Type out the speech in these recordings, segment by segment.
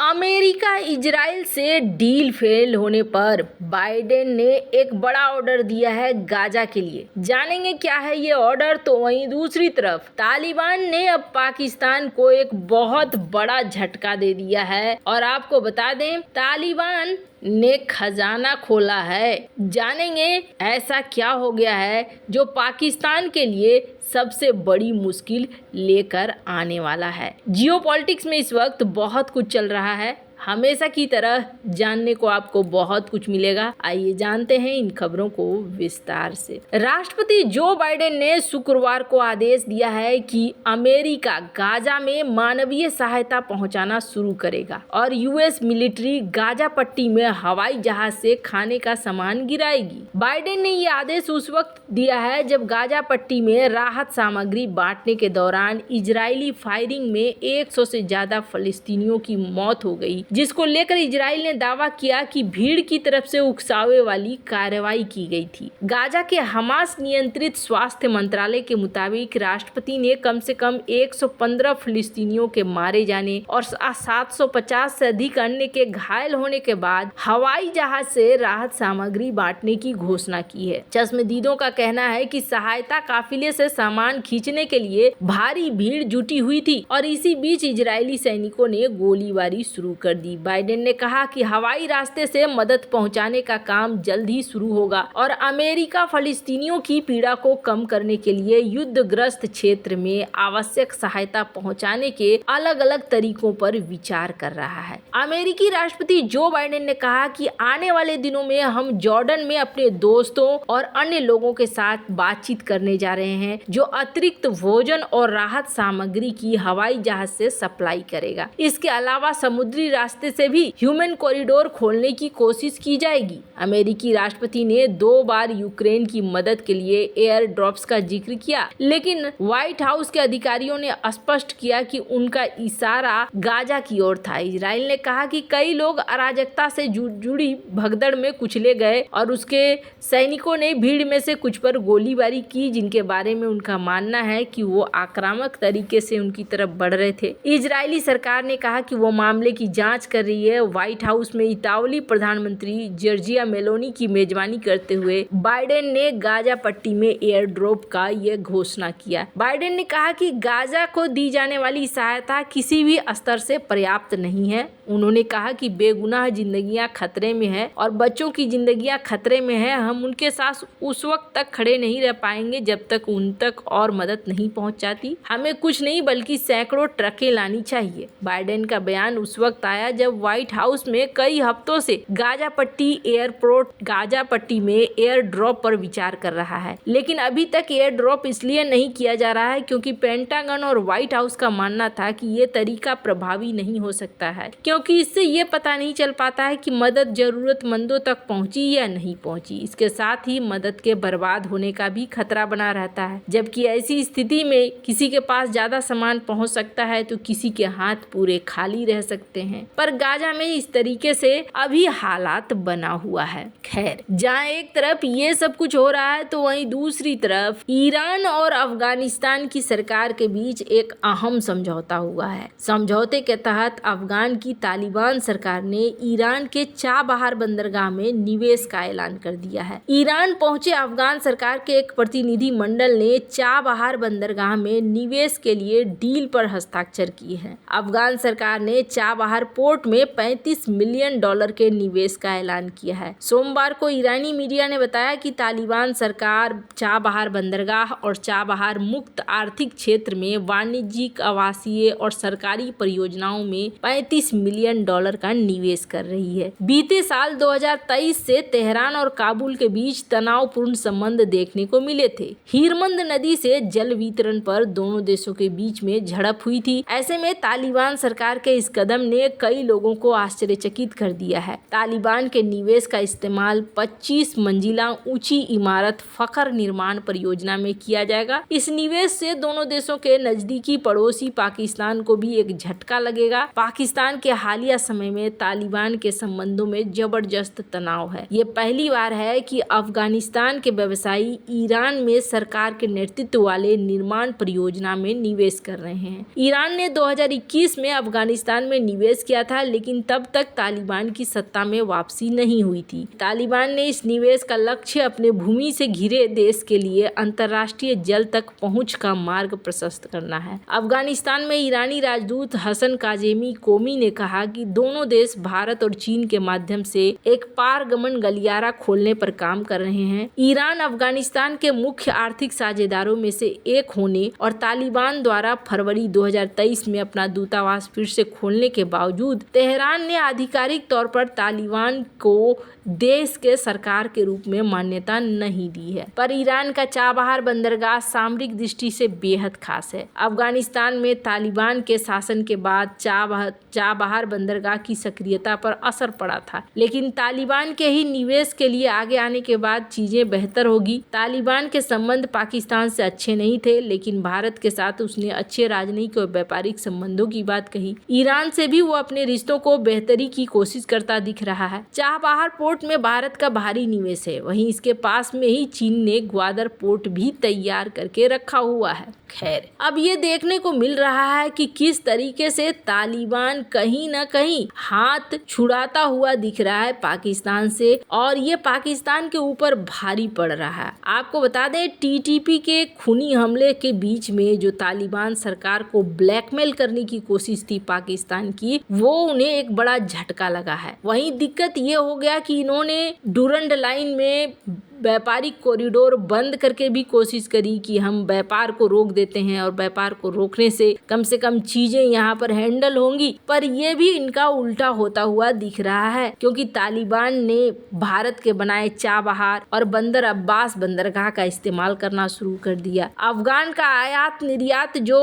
America Israel से deal fail होने पर बाइडेन ने एक बड़ा ऑर्डर दिया है गाजा के लिए। जानेंगे क्या है ये ऑर्डर। तो वहीं दूसरी तरफ तालिबान ने अब पाकिस्तान को एक बहुत बड़ा झटका दे दिया है और आपको बता दें तालिबान ने खजाना खोला है। जानेंगे ऐसा क्या हो गया है जो पाकिस्तान के लिए सबसे बड़ी मुश्किल लेकर आने वाला है। जियोपॉलिटिक्स में इस वक्त बहुत कुछ चल रहा है, हमेशा की तरह जानने को आपको बहुत कुछ मिलेगा। आइए जानते हैं इन खबरों को विस्तार से। राष्ट्रपति जो बाइडेन ने शुक्रवार को आदेश दिया है कि अमेरिका गाजा में मानवीय सहायता पहुंचाना शुरू करेगा और यूएस मिलिट्री गाजा पट्टी में हवाई जहाज से खाने का सामान गिराएगी। बाइडेन ने ये आदेश उस वक्त दिया है जब गाजा पट्टी में राहत सामग्री बांटने के दौरान इजरायली फायरिंग में 100 से ज्यादा फलस्तीनियों की मौत हो गई, जिसको लेकर इजराइल ने दावा किया कि भीड़ की तरफ से उकसावे वाली कार्रवाई की गई थी। गाजा के हमास नियंत्रित स्वास्थ्य मंत्रालय के मुताबिक राष्ट्रपति ने कम से कम 115 फिलिस्तीनियों के मारे जाने और 750 से अधिक अन्य के घायल होने के बाद हवाई जहाज से राहत सामग्री बांटने की घोषणा की है। चश्मदीदों का कहना है कि सहायता काफिले से सामान खींचने के लिए भारी भीड़ जुटी हुई थी और इसी बीच इजरायली सैनिकों ने गोलीबारी शुरू कर दी। बाइडेन ने कहा कि हवाई रास्ते से मदद पहुंचाने का काम जल्द ही शुरू होगा और अमेरिका फलस्तीनियों की पीड़ा को कम करने के लिए युद्धग्रस्त क्षेत्र में आवश्यक सहायता पहुंचाने के अलग अलग तरीकों पर विचार कर रहा है। अमेरिकी राष्ट्रपति जो बाइडेन ने कहा कि आने वाले दिनों में हम जॉर्डन में अपने दोस्तों और अन्य लोगों के साथ बातचीत करने जा रहे हैं जो अतिरिक्त भोजन और राहत सामग्री की हवाई जहाज से सप्लाई करेगा। इसके अलावा समुद्री रास्ते से भी ह्यूमन कॉरिडोर खोलने की कोशिश की जाएगी। अमेरिकी राष्ट्रपति ने 2 बार यूक्रेन की मदद के लिए एयर ड्रॉप्स का जिक्र किया, लेकिन व्हाइट हाउस के अधिकारियों ने स्पष्ट किया कि उनका इशारा गाजा की ओर था। इजराइल ने कहा कि कई लोग अराजकता से जुड़ी भगदड़ में कुचले गए और उसके सैनिकों ने भीड़ में से कुछ पर गोलीबारी की, जिनके बारे में उनका मानना है कि वो आक्रामक तरीके से उनकी तरफ बढ़ रहे थे। इजरायली सरकार ने कहा कि वो मामले की जांच कर रही है। व्हाइट हाउस में इतालवी प्रधानमंत्री जॉर्जिया मेलोनी की मेजबानी करते हुए बाइडेन ने गाजा पट्टी में एयर ड्रॉप का यह घोषणा किया। बाइडेन ने कहा कि गाजा को दी जाने वाली सहायता किसी भी स्तर से पर्याप्त नहीं है। उन्होंने कहा कि बेगुनाह जिंदगियां खतरे में है और बच्चों की जिंदगियां खतरे में है। हम उनके साथ उस वक्त तक खड़े नहीं रह पाएंगे जब तक उन तक और मदद नहीं पहुंच जाती। हमें कुछ नहीं बल्कि सैकड़ों ट्रकें लानी चाहिए। बाइडेन का बयान उस वक्त आया जब व्हाइट हाउस में कई हफ्तों से गाजा पट्टी एयरपोर्ट गाजा पट्टी में एयर ड्रॉप पर विचार कर रहा है, लेकिन अभी तक एयर ड्रॉप इसलिए नहीं किया जा रहा है क्योंकि पेंटागन और व्हाइट हाउस का मानना था कि ये तरीका प्रभावी नहीं हो सकता है, क्योंकि इससे ये पता नहीं चल पाता है कि मदद जरूरतमंदों तक पहुंची या नहीं पहुंची। इसके साथ ही मदद के बर्बाद होने का भी खतरा बना रहता है, जबकि ऐसी स्थिति में किसी के पास ज्यादा सामान पहुंच सकता है तो किसी के हाथ पूरे खाली रह सकते हैं। पर गाजा में इस तरीके से अभी हालात बना हुआ है। खैर, जहाँ एक तरफ ये सब कुछ हो रहा है तो वहीं दूसरी तरफ ईरान और अफगानिस्तान की सरकार के बीच एक अहम समझौता हुआ है। समझौते के तहत अफगान की तालिबान सरकार ने ईरान के चाबहार बंदरगाह में निवेश का ऐलान कर दिया है। ईरान पहुंचे अफगान सरकार के एक प्रतिनिधि मंडल ने चाबहार बंदरगाह में निवेश के लिए डील पर हस्ताक्षर किए हैं। अफगान सरकार ने चाबहार पोर्ट में $35 मिलियन के निवेश का ऐलान किया है। सोमवार को ईरानी मीडिया ने बताया कि तालिबान सरकार चाबहार बंदरगाह और चाबहार मुक्त आर्थिक क्षेत्र में वाणिज्यिक, आवासीय और सरकारी परियोजनाओं में $35 मिलियन का निवेश कर रही है। बीते साल 2023 से तेहरान और काबुल के बीच तनावपूर्ण संबंध देखने को मिले थे। हीरमंद नदी से जल वितरण पर दोनों देशों के बीच में झड़प हुई थी। ऐसे में तालिबान सरकार के इस कदम ने कई लोगों को आश्चर्यचकित कर दिया है। तालिबान के निवेश का इस्तेमाल 25 मंजिला ऊंची इमारत फखर निर्माण परियोजना में किया जाएगा। इस निवेश से दोनों देशों के नजदीकी पड़ोसी पाकिस्तान को भी एक झटका लगेगा। पाकिस्तान के हालिया समय में तालिबान के संबंधों में जबरदस्त तनाव है। ये पहली बार है कि अफगानिस्तान के व्यवसायी ईरान में सरकार के नेतृत्व वाले निर्माण परियोजना में निवेश कर रहे हैं। ईरान ने 2021 में अफगानिस्तान में निवेश किया दिया था, लेकिन तब तक तालिबान की सत्ता में वापसी नहीं हुई थी। तालिबान ने इस निवेश का लक्ष्य अपने भूमि से घिरे देश के लिए अंतर्राष्ट्रीय जल तक पहुंच का मार्ग प्रशस्त करना है। अफगानिस्तान में ईरानी राजदूत हसन काजेमी कोमी ने कहा कि दोनों देश भारत और चीन के माध्यम से एक पारगमन गलियारा खोलने पर काम कर रहे हैं। ईरान अफगानिस्तान के मुख्य आर्थिक साझेदारों में से एक होने और तालिबान द्वारा फरवरी 2023 में अपना दूतावास फिर से खोलने के बावजूद तेहरान ने आधिकारिक तौर पर तालिबान को देश के सरकार के रूप में मान्यता नहीं दी है। पर ईरान का चाबहार बंदरगाह सामरिक दृष्टि से बेहद खास है। अफगानिस्तान में तालिबान के शासन के बाद चाबहार बंदरगाह की सक्रियता पर असर पड़ा था, लेकिन तालिबान के ही निवेश के लिए आगे आने के बाद चीजें बेहतर होगी। तालिबान के संबंध पाकिस्तान से अच्छे नहीं थे, लेकिन भारत के साथ उसने अच्छे राजनयिक और व्यापारिक संबंधों की बात कही। ईरान से भी वो अपने रिश्तों को बेहतरी की कोशिश करता दिख रहा है। चाबहार पोर्ट में भारत का भारी निवेश है। वहीं इसके पास में ही चीन ने ग्वादर पोर्ट भी तैयार करके रखा हुआ है। खैर, अब ये देखने को मिल रहा है कि किस तरीके से तालिबान कहीं न कहीं हाथ छुड़ाता हुआ दिख रहा है पाकिस्तान से, और ये पाकिस्तान के ऊपर भारी पड़ रहा है। आपको बता दें, टीटीपी के खूनी हमले के बीच में जो तालिबान सरकार को ब्लैकमेल करने की कोशिश थी पाकिस्तान की, वो उन्हें एक बड़ा झटका लगा है। वहीं दिक्कत ये हो गया कि इन्होंने डूरंड लाइन में व्यापारिक कॉरिडोर बंद करके भी कोशिश करी कि हम व्यापार को रोक देते हैं और व्यापार को रोकने से कम चीजें यहाँ पर हैंडल होंगी, पर यह भी इनका उल्टा होता हुआ दिख रहा है, क्योंकि तालिबान ने भारत के बनाए चाबहार और बंदर अब्बास बंदरगाह का इस्तेमाल करना शुरू कर दिया। अफगान का आयात निर्यात जो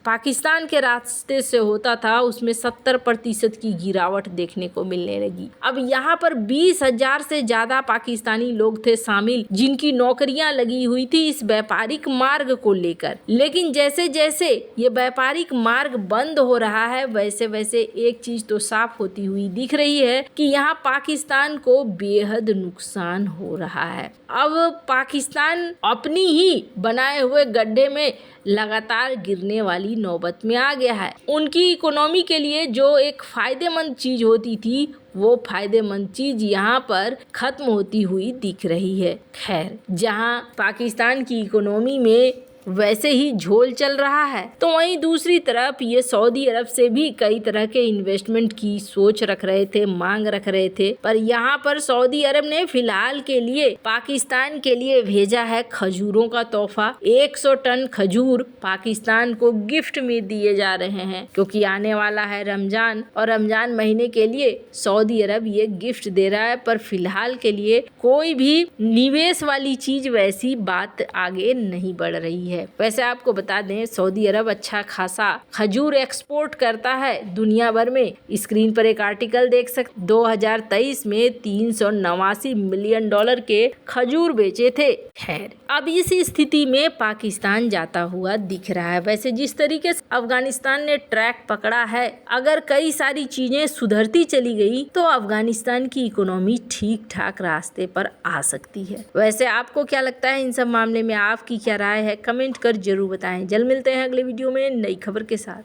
पाकिस्तान के रास्ते से होता था, उसमें 70% की गिरावट देखने को मिलने लगी। अब यहाँ पर 20,000 से ज्यादा पाकिस्तानी लोग थे शामिल, जिनकी नौकरियां लगी हुई थी इस व्यापारिक मार्ग को लेकर। लेकिन जैसे जैसे ये व्यापारिक मार्ग बंद हो रहा है, वैसे वैसे एक चीज तो साफ होती हुई दिख रही है कि यहाँ पाकिस्तान को बेहद नुकसान हो रहा है। अब पाकिस्तान अपनी ही बनाए हुए गड्ढे में लगातार गिरने वाली नौबत में आ गया है। उनकी इकोनॉमी के लिए जो एक फायदेमंद चीज होती थी, वो फायदेमंद चीज यहाँ पर खत्म होती हुई दिख रही है। खैर, जहाँ पाकिस्तान की इकोनॉमी में वैसे ही झोल चल रहा है, तो वहीं दूसरी तरफ ये सऊदी अरब से भी कई तरह के इन्वेस्टमेंट की सोच रख रहे थे, मांग रख रहे थे। पर यहाँ पर सऊदी अरब ने फिलहाल के लिए पाकिस्तान के लिए भेजा है खजूरों का तोहफा। 100 टन खजूर पाकिस्तान को गिफ्ट में दिए जा रहे हैं, क्योंकि आने वाला है रमजान, और रमजान महीने के लिए सऊदी अरब ये गिफ्ट दे रहा है। पर फिलहाल के लिए कोई भी निवेश वाली चीज वैसी बात आगे नहीं बढ़ रही है। वैसे आपको बता दें, सऊदी अरब अच्छा खासा खजूर एक्सपोर्ट करता है दुनिया भर में। स्क्रीन पर एक आर्टिकल देख सकते, 2023 में $389 मिलियन के खजूर बेचे थे। खैर, अब इस स्थिति में पाकिस्तान जाता हुआ दिख रहा है। वैसे जिस तरीके से अफगानिस्तान ने ट्रैक पकड़ा है, अगर कई सारी चीजें सुधरती चली गई तो अफगानिस्तान की इकोनॉमी ठीक ठाक रास्ते पर आ सकती है। वैसे आपको क्या लगता है इन सब मामले में, आपकी क्या राय है? कमेंट कर जरूर बताएं। जल्द मिलते हैं अगले वीडियो में नई खबर के साथ।